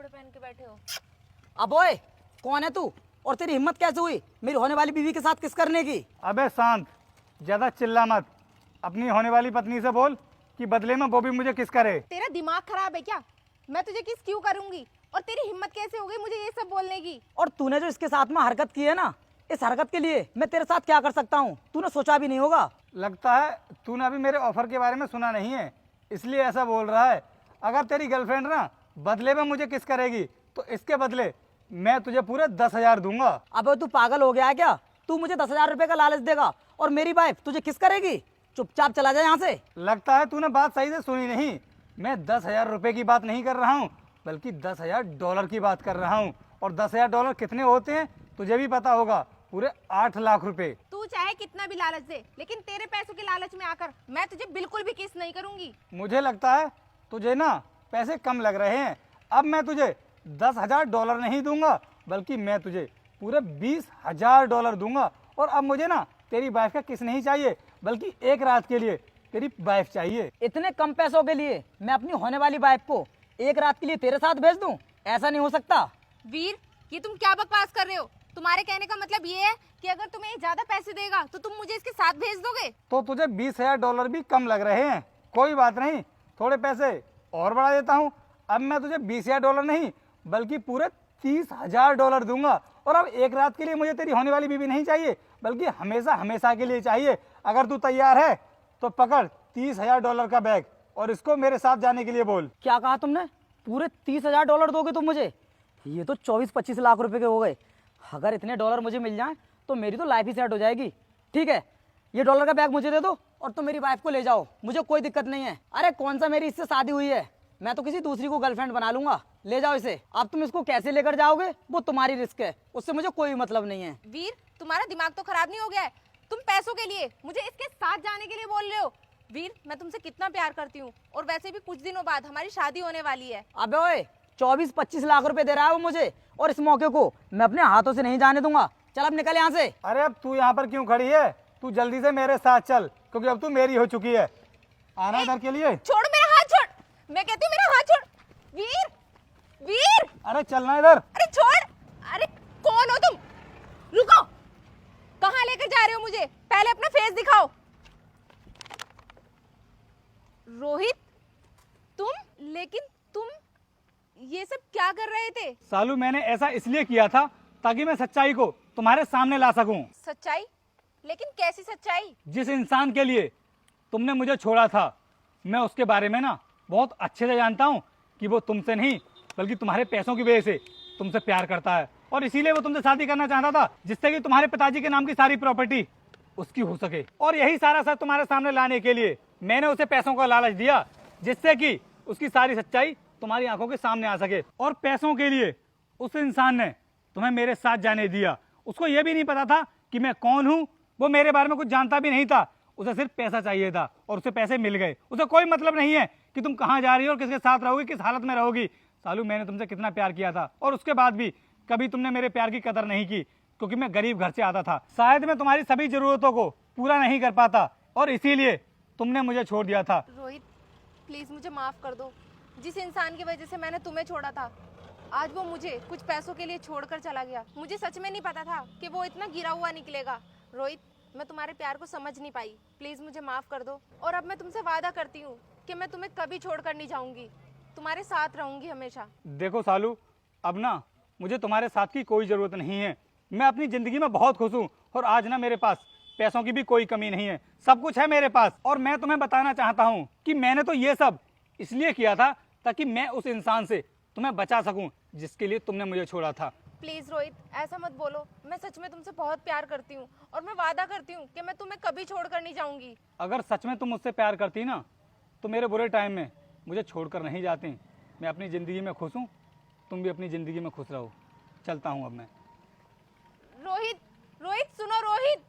कपड़े पहन के बैठे हो? अब ओए, कौन है तू और तेरी हिम्मत कैसे हुई मेरी होने वाली बीवी के साथ किस करने की? अबे शांत, ज्यादा चिल्ला मत। अपनी होने वाली पत्नी से बोल कि बदले में वो भी मुझे किस करे। तेरा दिमाग खराब है क्या? मैं तुझे किस क्यों करूंगी? और तेरी हिम्मत कैसे हो गई मुझे ये सब बोलने की? और तूने जो इसके साथ में हरकत की है ना, इस हरकत के लिए मैं तेरे साथ क्या कर सकता हूँ तूने सोचा भी नहीं होगा। लगता है तूने अभी मेरे ऑफर के बारे में सुना नहीं है, इसलिए ऐसा बोल रहा है। अगर तेरी गर्लफ्रेंड ना बदले में मुझे किस करेगी तो इसके बदले मैं तुझे पूरे 10,000 दूंगा। अबे तू पागल हो गया है क्या? तू मुझे 10,000 रुपए का लालच देगा और मेरी वाइफ तुझे किस करेगी? चुपचाप चला जा यहाँ से। लगता है तूने बात सही से सुनी नहीं। मैं 10,000 रुपए की बात नहीं कर रहा हूँ, बल्कि 10,000 डॉलर की बात कर रहा हूँ। और 10,000 डॉलर कितने होते हैं तुझे भी पता होगा, पूरे 8 लाख रुपए। तू चाहे कितना भी लालच दे, लेकिन तेरे पैसों के लालच में आकर मैं तुझे बिल्कुल भी किस नहीं करूंगी। मुझे लगता है तुझे ना पैसे कम लग रहे हैं। अब मैं तुझे 10,000 डॉलर नहीं दूंगा, बल्कि मैं तुझे पूरे 20,000 डॉलर दूंगा। और अब मुझे ना तेरी वाइफ का किस नहीं चाहिए, बल्कि एक रात के लिए तेरी वाइफ चाहिए। इतने कम पैसों के लिए मैं अपनी होने वाली वाइफ को एक रात के लिए तेरे साथ भेज दूं? ऐसा नहीं हो सकता। वीर, ये तुम क्या बकवास कर रहे हो? तुम्हारे कहने का मतलब ये है कि अगर तुम्हें ज्यादा पैसे देगा तो तुम मुझे इसके साथ भेज दोगे? तो तुझे 20,000 डॉलर भी कम लग रहे हैं। कोई बात नहीं, थोड़े पैसे और बढ़ा देता हूँ। अब मैं तुझे 20,000 डॉलर नहीं, बल्कि पूरे 30,000 डॉलर दूंगा। और अब एक रात के लिए मुझे तेरी होने वाली बीवी नहीं चाहिए, बल्कि हमेशा हमेशा के लिए चाहिए। अगर तू तैयार है तो पकड़ 30,000 डॉलर का बैग और इसको मेरे साथ जाने के लिए बोल। क्या कहा तुमने? पूरे 30,000 डॉलर दोगे तुम मुझे? ये तो 24-25 लाख रुपए के हो गए। अगर इतने डॉलर मुझे मिल जाएं तो मेरी तो लाइफ ही सेट हो जाएगी। ठीक है, ये डॉलर का बैग मुझे दे दो और तुम मेरी वाइफ को ले जाओ, मुझे कोई दिक्कत नहीं है। अरे कौन सा मेरी इससे शादी हुई है, मैं तो किसी दूसरी को गर्लफ्रेंड बना लूंगा। ले जाओ इसे। अब तुम इसको कैसे लेकर जाओगे वो तुम्हारी रिस्क है, उससे मुझे कोई मतलब नहीं है। वीर, तुम्हारा दिमाग तो खराब नहीं हो गया है? तुम पैसों के लिए मुझे इसके साथ जाने के लिए बोल रहे हो? वीर, मैं तुमसे कितना प्यार करती हूँ, और वैसे भी कुछ दिनों बाद हमारी शादी होने वाली है। अबे ओए, 24-25 लाख रुपए दे रहा है वो मुझे, और इस मौके को मैं अपने हाथों से नहीं जाने दूंगा। चल अब निकल यहाँ से। अरे अब तू यहाँ पर क्यों खड़ी है? तू जल्दी से मेरे साथ चल, क्योंकि अब तू मेरी हो चुकी है। आना इधर के लिए। छोड़ मेरा हाथ, छोड़। मैं कहती हूँ मेरा हाथ छोड़। वीर, वीर, अरे चलना इधर। अरे छोड़। अरे कौन हो तुम? रुको, कहाँ लेकर जा रहे हो मुझे? पहले अपना फेस दिखाओ। रोहित, तुम? लेकिन तुम ये सब क्या कर रहे थे? सालू, मैंने ऐसा इसलिए किया था ताकि मैं सच्चाई को तुम्हारे सामने ला सकूं। सच्चाई? लेकिन कैसी सच्चाई? जिस इंसान के लिए तुमने मुझे छोड़ा था, मैं उसके बारे में ना बहुत अच्छे से जानता हूं कि वो तुमसे नहीं, बल्कि तुम्हारे पैसों की वजह से तुमसे प्यार करता है। और इसीलिए वो तुमसे शादी करना चाहता था, जिससे कि तुम्हारे पिताजी के नाम की सारी प्रॉपर्टी उसकी हो सके। और यही सारा सच तुम्हारे सामने लाने के लिए मैंने उसे पैसों का लालच दिया, जिससे कि उसकी सारी सच्चाई तुम्हारी आंखों के सामने आ सके। और पैसों के लिए उस इंसान ने तुम्हें मेरे साथ जाने दिया। उसको यह भी नहीं पता था कि मैं कौन हूं, वो मेरे बारे में कुछ जानता भी नहीं था। उसे सिर्फ पैसा चाहिए था और उसे पैसे मिल गए। उसे कोई मतलब नहीं है कि तुम कहाँ जा रही हो और किसके साथ रहोगी, किस हालत में रहोगी। सालू, मैंने तुमसे कितना प्यार किया था, और उसके बाद भी कभी तुमने मेरे प्यार की कदर नहीं की, क्योंकि मैं गरीब घर से आता था। शायद मैं तुम्हारी सभी जरूरतों को पूरा नहीं कर पाता, और इसीलिए तुमने मुझे छोड़ दिया था। रोहित, प्लीज मुझे माफ कर दो। जिस इंसान की वजह से मैंने तुम्हें छोड़ा था, आज वो मुझे कुछ पैसों के लिए छोड़कर चला गया। मुझे सच में नहीं पता था कि वो इतना गिरा हुआ निकलेगा। रोहित, मैं तुम्हारे प्यार को समझ नहीं पाई। प्लीज मुझे माफ कर दो, और अब मैं तुमसे वादा करती हूँ कि मैं तुम्हें कभी छोड़कर नहीं जाऊंगी, तुम्हारे साथ रहूंगी हमेशा। देखो सालू, अब ना मुझे तुम्हारे साथ की कोई ज़रूरत नहीं है। मैं अपनी ज़िंदगी में बहुत खुश हूँ, और आज ना मेरे पास पैसों की भी कोई कमी नहीं है, सब कुछ है मेरे पास। और मैं तुम्हें बताना चाहता हूँ कि मैंने तो ये सब इसलिए किया था ताकि मैं उस इंसान से तुम्हें बचा सकूँ जिसके लिए तुमने मुझे छोड़ा था। प्लीज रोहित, ऐसा मत बोलो। मैं सच में तुमसे बहुत प्यार करती हूँ, और मैं वादा करती हूँ कि मैं तुम्हें कभी छोड़कर नहीं जाऊंगी। अगर सच में तुम मुझसे प्यार करती ना, तो मेरे बुरे टाइम में मुझे छोड़कर नहीं जाती। मैं अपनी ज़िंदगी में खुश हूँ, तुम भी अपनी ज़िंदगी में खुश रहो। चलता हूँ अब मैं। रोहित, रोहित सुनो रोहित।